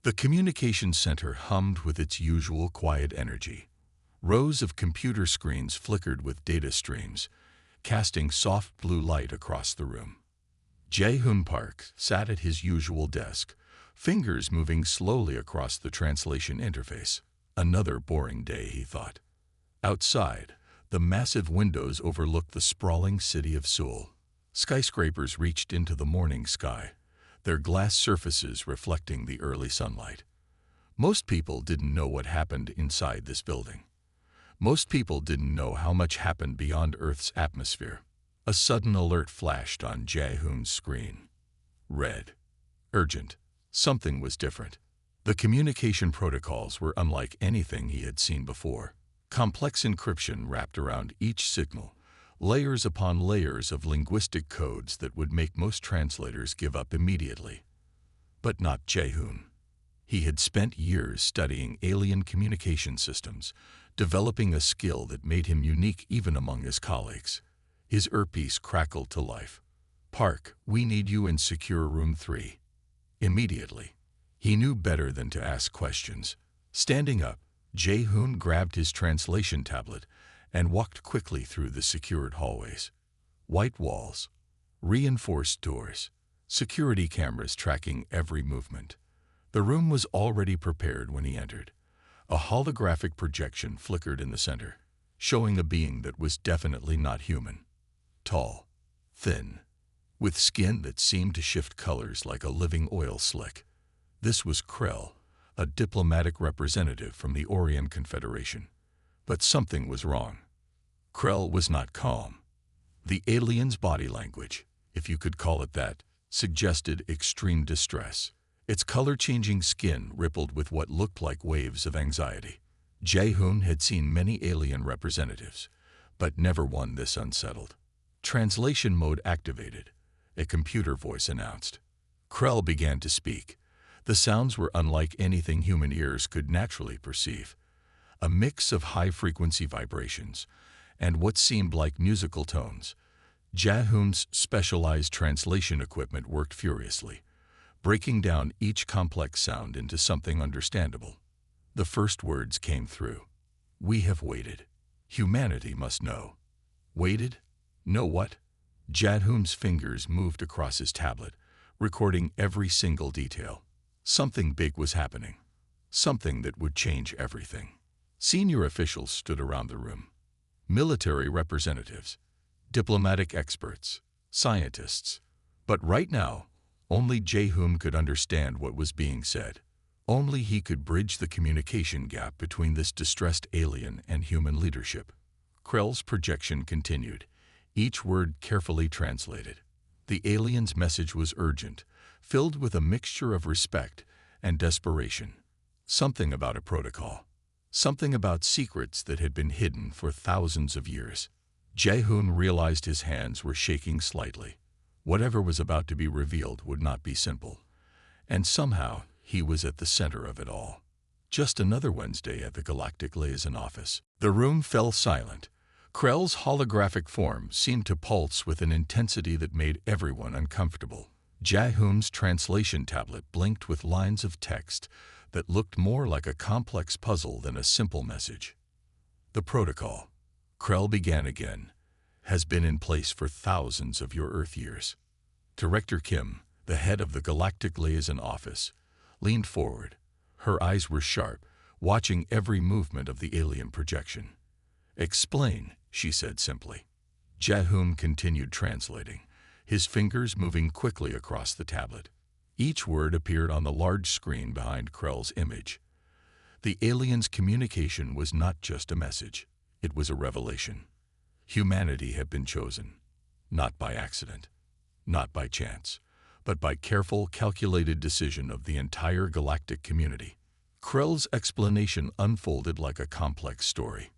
The communications center hummed with its usual quiet energy. Rows of computer screens flickered with data streams, casting soft blue light across the room. Jae-hoon Park sat at his usual desk, fingers moving slowly across the translation interface. Another boring day, he thought. Outside, the massive windows overlooked the sprawling city of Seoul. Skyscrapers reached into the morning sky, their glass surfaces reflecting the early sunlight. Most people didn't know what happened inside this building. Most people didn't know how much happened beyond Earth's atmosphere. A sudden alert flashed on Jae-hoon's screen. Red. Urgent. Something was different. The communication protocols were unlike anything he had seen before. Complex encryption wrapped around each signal, layers upon layers of linguistic codes that would make most translators give up immediately. But not Jae-hoon. He had spent years studying alien communication systems, developing a skill that made him unique even among his colleagues. His earpiece crackled to life. "Park, we need you in secure room 3. Immediately. He knew better than to ask questions. Standing up, Jae-hoon grabbed his translation tablet and walked quickly through the secured hallways. White walls, reinforced doors, security cameras tracking every movement. The room was already prepared when he entered. A holographic projection flickered in the center, showing a being that was definitely not human. Tall, thin, with skin that seemed to shift colors like a living oil slick. This was Krell, a diplomatic representative from the Orient Confederation. But something was wrong. Krell was not calm. The alien's body language, if you could call it that, suggested extreme distress. Its color-changing skin rippled with what looked like waves of anxiety. Jae-hoon had seen many alien representatives, but never one this unsettled. Translation mode activated, a computer voice announced. Krell began to speak. The sounds were unlike anything human ears could naturally perceive. A mix of high-frequency vibrations and what seemed like musical tones. Jae-hoon's specialized translation equipment worked furiously, breaking down each complex sound into something understandable. The first words came through. "We have waited. Humanity must know." Waited? Know what? Jae-hoon's fingers moved across his tablet, recording every single detail. Something big was happening. Something that would change everything. Senior officials stood around the room. Military representatives, diplomatic experts, scientists. But right now, only Jae-hoon could understand what was being said. Only he could bridge the communication gap between this distressed alien and human leadership. Krell's projection continued, each word carefully translated. The alien's message was urgent, filled with a mixture of respect and desperation. Something about a protocol. Something about secrets that had been hidden for thousands of years. Jae-hoon realized his hands were shaking slightly. Whatever was about to be revealed would not be simple. And somehow, he was at the center of it all. Just another Wednesday at the Galactic Liaison office. The room fell silent. Krell's holographic form seemed to pulse with an intensity that made everyone uncomfortable. Jae-hoon's translation tablet blinked with lines of text that looked more like a complex puzzle than a simple message. "The protocol," Krell began again, "has been in place for thousands of your Earth years." Director Kim, the head of the Galactic Liaison office, leaned forward. Her eyes were sharp, watching every movement of the alien projection. "Explain," she said simply. Jae-hoon continued translating, his fingers moving quickly across the tablet. Each word appeared on the large screen behind Krell's image. The alien's communication was not just a message, it was a revelation. Humanity had been chosen, not by accident, not by chance, but by careful, calculated decision of the entire galactic community. Krell's explanation unfolded like a complex story.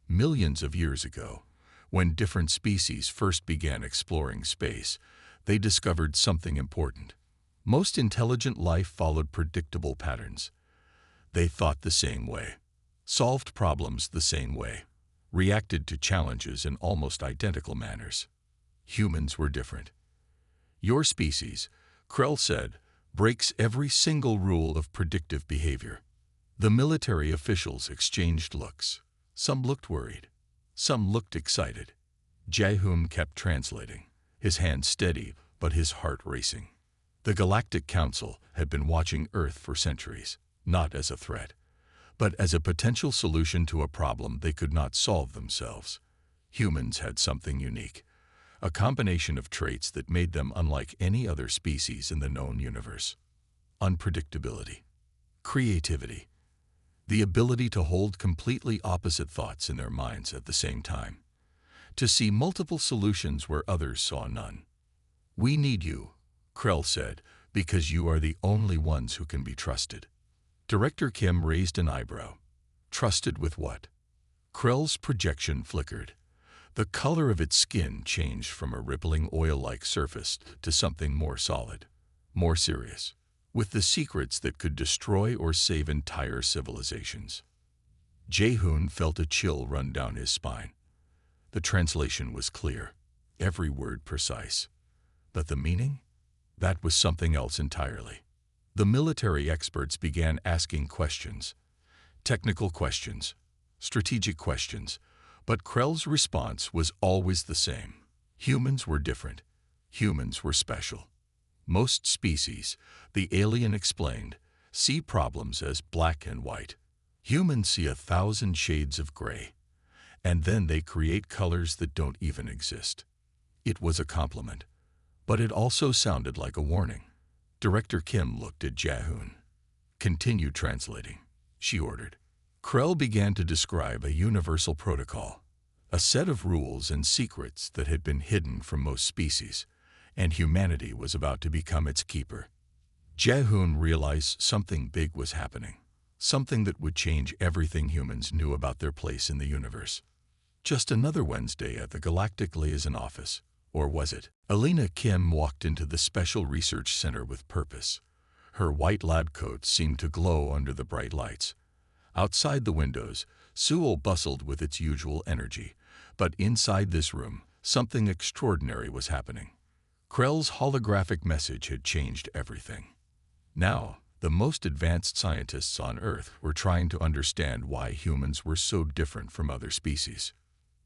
Millions of years ago, when different species first began exploring space, they discovered something important. Most intelligent life followed predictable patterns. They thought the same way, solved problems the same way, reacted to challenges in almost identical manners. Humans were different. "Your species," Krell said, breaks every single rule of predictive behavior. The military officials exchanged looks. Some looked worried. Some looked excited. Jae-hoon kept translating, his hand steady but his heart racing. The Galactic Council had been watching Earth for centuries, not as a threat, but as a potential solution to a problem they could not solve themselves. Humans had something unique, a combination of traits that made them unlike any other species in the known universe. Unpredictability, creativity, the ability to hold completely opposite thoughts in their minds at the same time, to see multiple solutions where others saw none. "We need you," Krell said, "because you are the only ones who can be trusted." Director Kim raised an eyebrow. Trusted with what? Krell's projection flickered. The color of its skin changed from a rippling oil-like surface to something more solid, more serious, with the secrets that could destroy or save entire civilizations. Jae-hoon felt a chill run down his spine. The translation was clear, every word precise. But the meaning? That was something else entirely. The military experts began asking questions. Technical questions, strategic questions, but Krell's response was always the same. Humans were different. Humans were special. Most species, the alien explained, see problems as black and white. Humans see 1,000 shades of gray, and then they create colors that don't even exist. It was a compliment, but it also sounded like a warning. Director Kim looked at Jae-hoon. "Continue translating," she ordered. Krell began to describe a universal protocol, a set of rules and secrets that had been hidden from most species, and humanity was about to become its keeper. Jae-hoon realized something big was happening, something that would change everything humans knew about their place in the universe. Just another Wednesday at the Galactic Liaison Office, or was it? Alina Kim walked into the Special Research Center with purpose. Her white lab coat seemed to glow under the bright lights. Outside the windows, Seoul bustled with its usual energy, but inside this room, something extraordinary was happening. Krell's holographic message had changed everything. Now, the most advanced scientists on Earth were trying to understand why humans were so different from other species.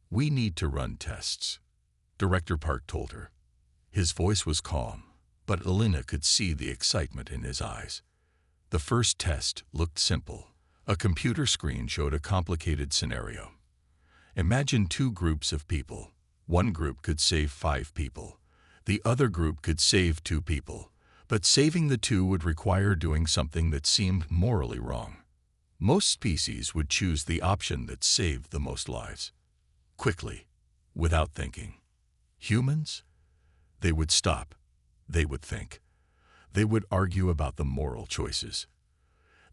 "We need to run tests," Director Park told her. His voice was calm, but Alina could see the excitement in his eyes. The first test looked simple. A computer screen showed a complicated scenario. Imagine two groups of people. One group could save 5 people. The other group could save 2 people. But saving the 2 would require doing something that seemed morally wrong. Most species would choose the option that saved the most lives. Quickly, without thinking. Humans? They would stop. They would think. They would argue about the moral choices.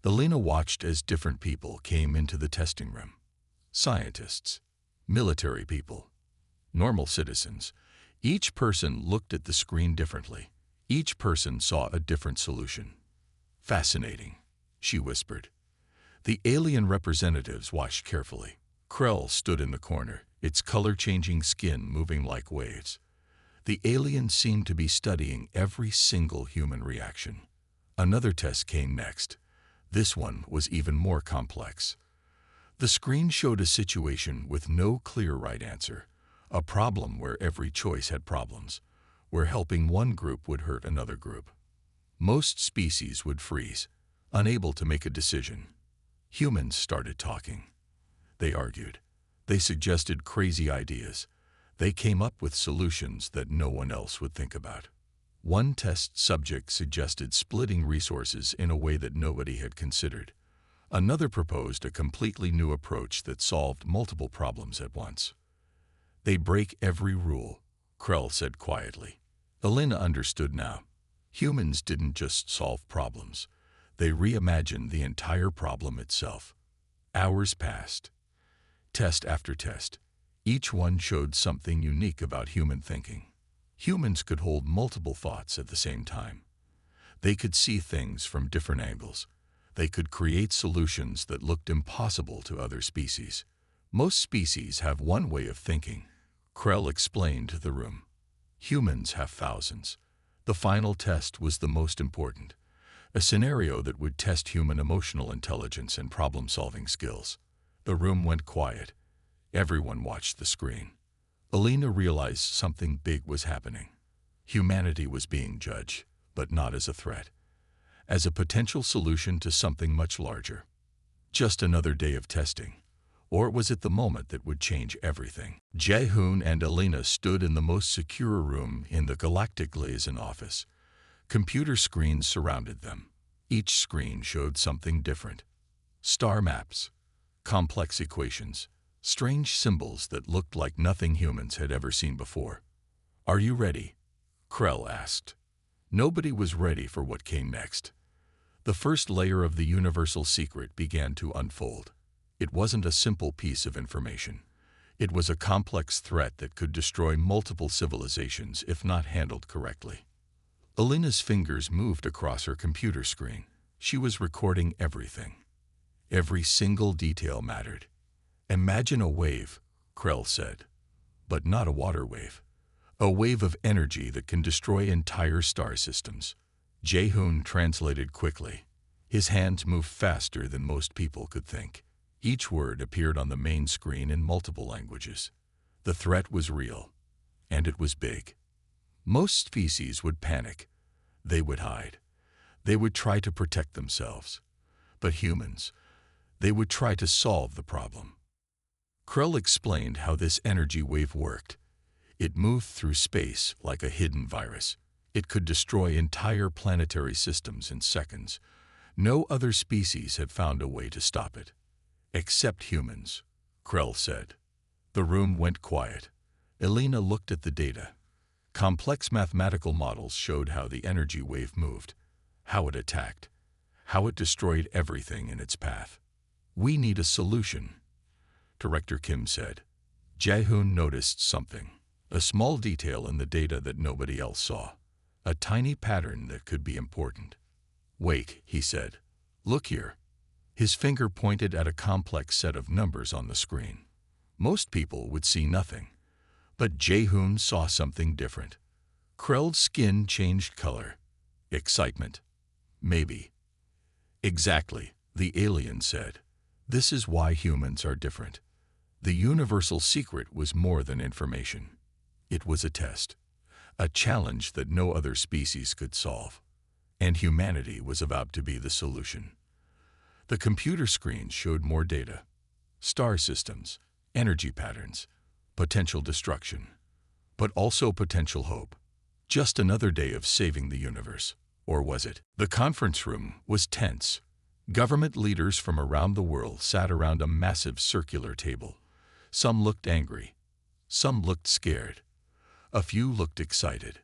Alina watched as different people came into the testing room. Scientists, military people, normal citizens. Each person looked at the screen differently. Each person saw a different solution. "Fascinating," she whispered. The alien representatives watched carefully. Krell stood in the corner, its color-changing skin moving like waves. The alien seemed to be studying every single human reaction. Another test came next. This one was even more complex. The screen showed a situation with no clear right answer, a problem where every choice had problems, where helping one group would hurt another group. Most species would freeze, unable to make a decision. Humans started talking. They argued. They suggested crazy ideas. They came up with solutions that no one else would think about. One test subject suggested splitting resources in a way that nobody had considered. Another proposed a completely new approach that solved multiple problems at once. "They break every rule," Krell said quietly. Alina understood now. Humans didn't just solve problems. They reimagined the entire problem itself. Hours passed. Test after test. Each one showed something unique about human thinking. Humans could hold multiple thoughts at the same time. They could see things from different angles. They could create solutions that looked impossible to other species. Most species have one way of thinking, Krell explained to the room. Humans have thousands. The final test was the most important. a scenario that would test human emotional intelligence and problem-solving skills. The room went quiet. Everyone watched the screen. Alina realized something big was happening. Humanity was being judged, but not as a threat, as a potential solution to something much larger. Just another day of testing. Or was it the moment that would change everything? Jae-hoon and Alina stood in the most secure room in the Galactic Liaison office. Computer screens surrounded them. Each screen showed something different. Star maps, complex equations, strange symbols that looked like nothing humans had ever seen before. "Are you ready?" Krell asked. Nobody was ready for what came next. The first layer of the universal secret began to unfold. It wasn't a simple piece of information. It was a complex threat that could destroy multiple civilizations if not handled correctly. Alina's fingers moved across her computer screen. She was recording everything. Every single detail mattered. "Imagine a wave," Krell said. "But not a water wave. A wave of energy that can destroy entire star systems." Jae-hoon translated quickly. His hands moved faster than most people could think. Each word appeared on the main screen in multiple languages. The threat was real, and it was big. Most species would panic. They would hide. They would try to protect themselves. But humans, they would try to solve the problem. Krell explained how this energy wave worked. It moved through space like a hidden virus. It could destroy entire planetary systems in seconds. No other species had found a way to stop it. "Except humans," Krell said. The room went quiet. Alina looked at the data. Complex mathematical models showed how the energy wave moved, how it attacked, how it destroyed everything in its path. "We need a solution," Director Kim said. Jae-hoon noticed something, a small detail in the data that nobody else saw, a tiny pattern that could be important. "Wait," he said. "Look here." His finger pointed at a complex set of numbers on the screen. Most people would see nothing, but Jae-hoon saw something different. Krell's skin changed color. "Excitement." "Maybe." "Exactly," the alien said. "This is why humans are different." The universal secret was more than information. It was a test, a challenge that no other species could solve. And humanity was about to be the solution. The computer screens showed more data. Star systems, energy patterns, potential destruction, but also potential hope. Just another day of saving the universe. Or was it? The conference room was tense. Government leaders from around the world sat around a massive circular table. Some looked angry. Some looked scared. A few looked excited.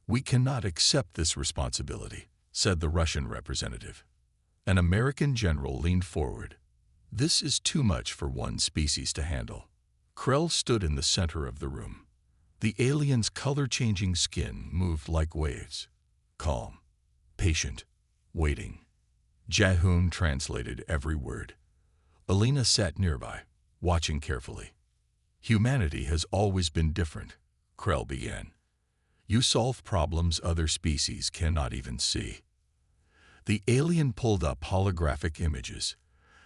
"We cannot accept this responsibility," said the Russian representative. An American general leaned forward. "This is too much for one species to handle." Krell stood in the center of the room. The alien's color-changing skin moved like waves. Calm, patient, waiting. Jae-hoon translated every word. Alina sat nearby, watching carefully. "Humanity has always been different," Krell began. "You solve problems other species cannot even see." The alien pulled up holographic images.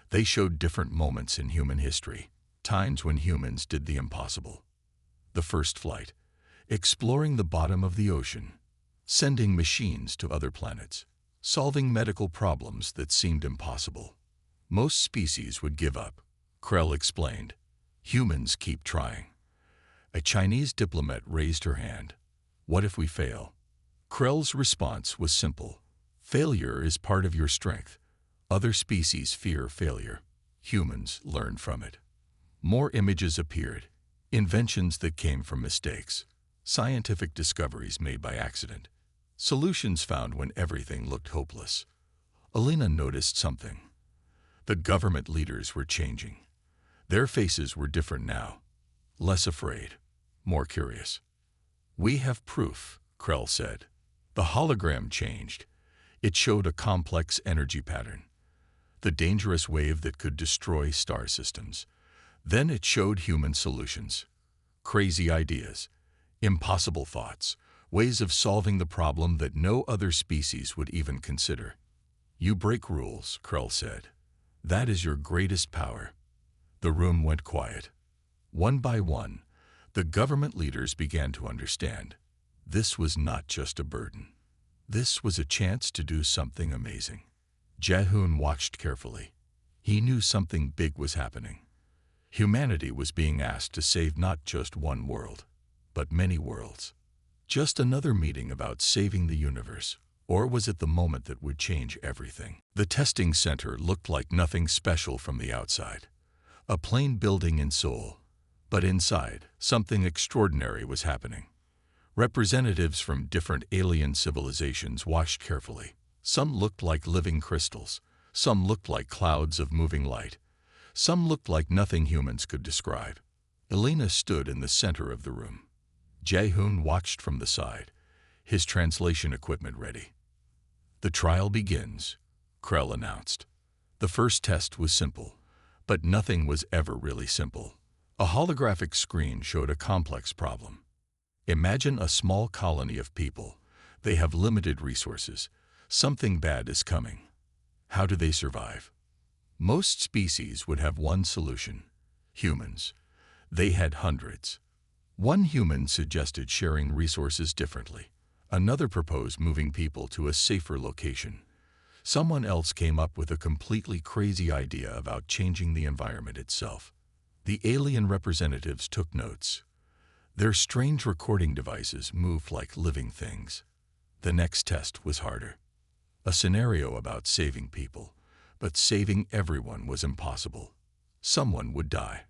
They showed different moments in human history, times when humans did the impossible. The first flight, exploring the bottom of the ocean, sending machines to other planets, solving medical problems that seemed impossible. Most species would give up, Krell explained. Humans keep trying. A Chinese diplomat raised her hand. "What if we fail?" Krell's response was simple. "Failure is part of your strength. Other species fear failure. Humans learn from it." More images appeared. Inventions that came from mistakes. Scientific discoveries made by accident. Solutions found when everything looked hopeless. Alina noticed something. The government leaders were changing. Their faces were different now. Less afraid. More curious. "We have proof," Krell said. The hologram changed. It showed a complex energy pattern. The dangerous wave that could destroy star systems. Then it showed human solutions. Crazy ideas. Impossible thoughts. Ways of solving the problem that no other species would even consider. You break rules, Krell said. That is your greatest power. The room went quiet. One by one, the government leaders began to understand. This was not just a burden. This was a chance to do something amazing. Jae-hoon watched carefully. He knew something big was happening. Humanity was being asked to save not just one world, but many worlds. Just another meeting about saving the universe, or was it the moment that would change everything? The testing center looked like nothing special from the outside. A plain building in Seoul. But inside, something extraordinary was happening. Representatives from different alien civilizations watched carefully. Some looked like living crystals. Some looked like clouds of moving light. Some looked like nothing humans could describe. Elena stood in the center of the room. Jae-hoon watched from the side, his translation equipment ready. The trial begins, Krell announced. The first test was simple, but nothing was ever really simple. A holographic screen showed a complex problem. Imagine a small colony of people. They have limited resources. Something bad is coming. How do they survive? Most species would have one solution. Humans. They had hundreds. One human suggested sharing resources differently. Another proposed moving people to a safer location. Someone else came up with a completely crazy idea about changing the environment itself. The alien representatives took notes. Their strange recording devices moved like living things. The next test was harder. A scenario about saving people, but saving everyone was impossible. Someone would die.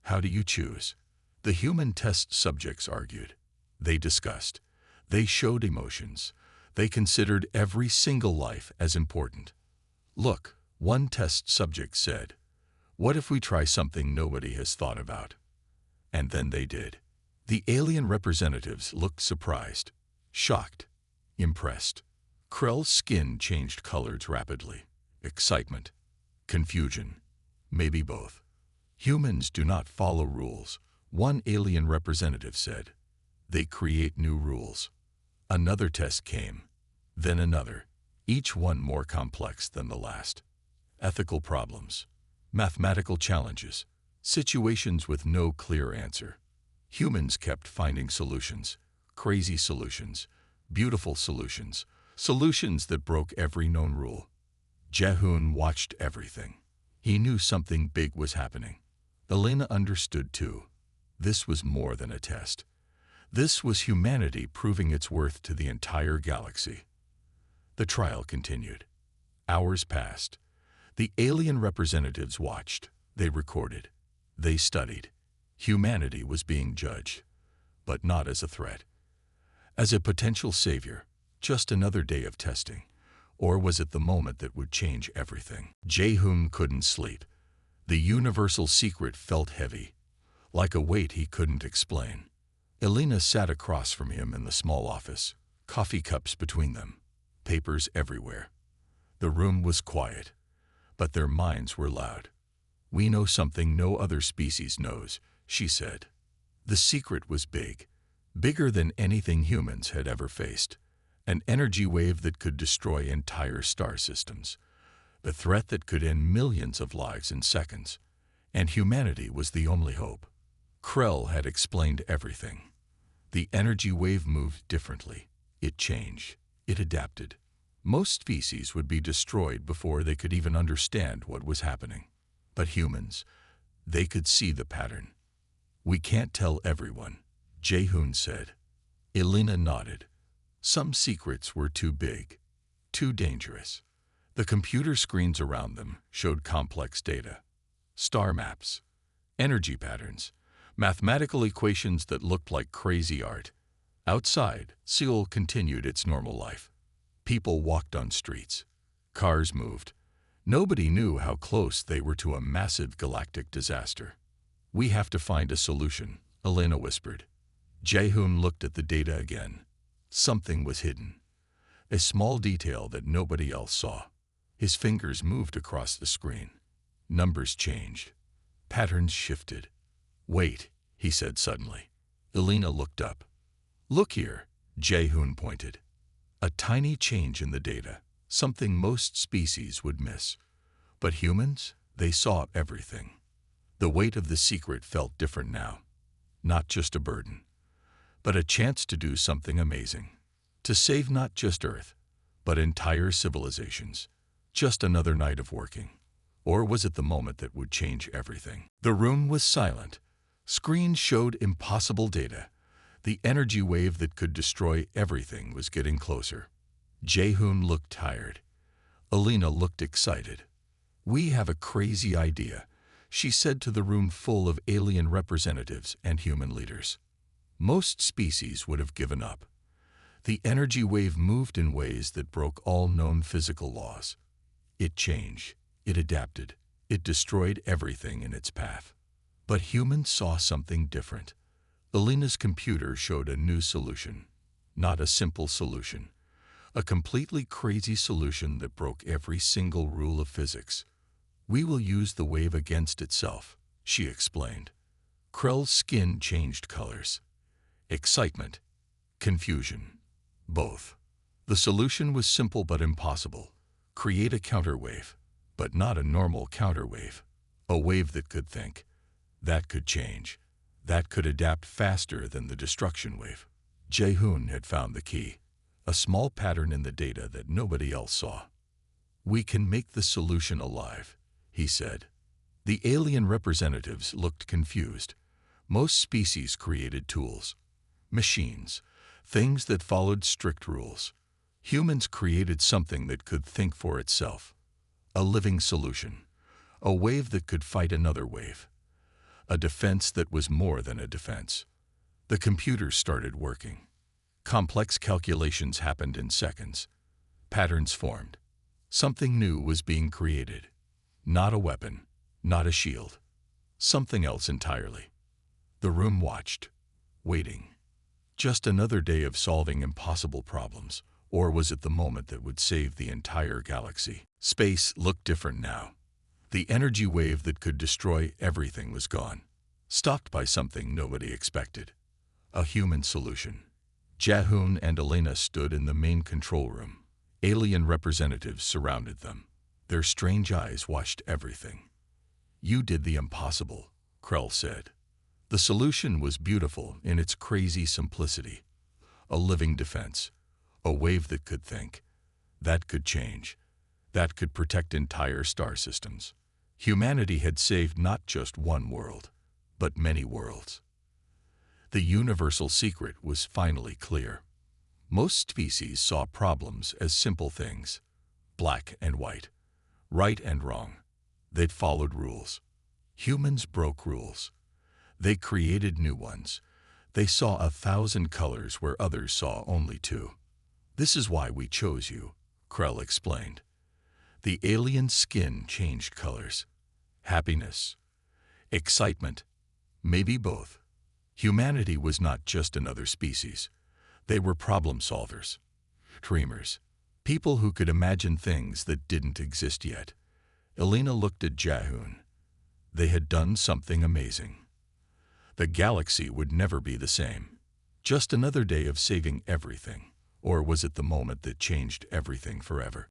How do you choose? The human test subjects argued. They discussed. They showed emotions. They considered every single life as important. Look, one test subject said, what if we try something nobody has thought about? And then they did. The alien representatives looked surprised, shocked, impressed. Krell's skin changed colors rapidly. Excitement, confusion, maybe both. Humans do not follow rules, one alien representative said. They create new rules. Another test came, then another, each one more complex than the last. Ethical problems, mathematical challenges, situations with no clear answer. Humans kept finding solutions, crazy solutions, beautiful solutions, solutions that broke every known rule. Jae-hoon watched everything. He knew something big was happening. Elena understood too. This was more than a test. This was humanity proving its worth to the entire galaxy. The trial continued. Hours passed. The alien representatives watched. They recorded. They studied. Humanity was being judged, but not as a threat. As a potential savior, just another day of testing. Or was it the moment that would change everything? Jae-hoon couldn't sleep. The universal secret felt heavy, like a weight he couldn't explain. Elena sat across from him in the small office, coffee cups between them, papers everywhere. The room was quiet, but their minds were loud. We know something no other species knows, she said. The secret was big, bigger than anything humans had ever faced. An energy wave that could destroy entire star systems. A threat that could end millions of lives in seconds. And humanity was the only hope. Krell had explained everything. The energy wave moved differently. It changed. It adapted. Most species would be destroyed before they could even understand what was happening. But humans, they could see the pattern. We can't tell everyone, Jae-hoon said. Elena nodded. Some secrets were too big, too dangerous. The computer screens around them showed complex data. Star maps, energy patterns, mathematical equations that looked like crazy art. Outside, Seoul continued its normal life. People walked on streets. Cars moved. Nobody knew how close they were to a massive galactic disaster. We have to find a solution, Elena whispered. Jae-hoon looked at the data again. Something was hidden. A small detail that nobody else saw. His fingers moved across the screen. Numbers changed. Patterns shifted. Wait, he said suddenly. Elena looked up. Look here, Jae-hoon pointed. A tiny change in the data. something most species would miss. But humans, they saw everything. The weight of the secret felt different now. Not just a burden, but a chance to do something amazing. To save not just Earth, but entire civilizations. Just another night of working. Or was it the moment that would change everything? The room was silent. Screens showed impossible data. The energy wave that could destroy everything was getting closer. Jaehoon looked tired. Alina looked excited. "We have a crazy idea," she said to the room full of alien representatives and human leaders. Most species would have given up. The energy wave moved in ways that broke all known physical laws. It changed, it adapted, it destroyed everything in its path. But humans saw something different. Alina's computer showed a new solution. Not a simple solution. A completely crazy solution that broke every single rule of physics. "We will use the wave against itself," she explained. Krell's skin changed colors. Excitement, confusion, both. The solution was simple but impossible. Create a counterwave, but not a normal counterwave. A wave that could think, that could change, that could adapt faster than the destruction wave. Jaehoon had found the key, a small pattern in the data that nobody else saw. "We can make the solution alive," he said. The alien representatives looked confused. Most species created tools, machines, things that followed strict rules. Humans created something that could think for itself. A living solution. A wave that could fight another wave. A defense that was more than a defense. The computers started working. Complex calculations happened in seconds. Patterns formed. Something new was being created. Not a weapon, not a shield. Something else entirely. The room watched, waiting. Just another day of solving impossible problems, or was it the moment that would save the entire galaxy? Space looked different now. The energy wave that could destroy everything was gone, stopped by something nobody expected. A human solution. Jaehoon and Elena stood in the main control room. Alien representatives surrounded them. Their strange eyes watched everything. "You did the impossible," Krell said. The solution was beautiful in its crazy simplicity. A living defense. A wave that could think. That could change. That could protect entire star systems. Humanity had saved not just one world, but many worlds. The universal secret was finally clear. Most species saw problems as simple things. Black and white. Right and wrong. They'd followed rules. Humans broke rules. They created new ones. They saw 1,000 colors where others saw only 2. "This is why we chose you," Krell explained. The alien skin changed colors. Happiness, excitement, maybe both. Humanity was not just another species. They were problem solvers, dreamers, people who could imagine things that didn't exist yet. Elena looked at Jaehoon. They had done something amazing. The galaxy would never be the same. Just another day of saving everything. Or was it the moment that changed everything forever?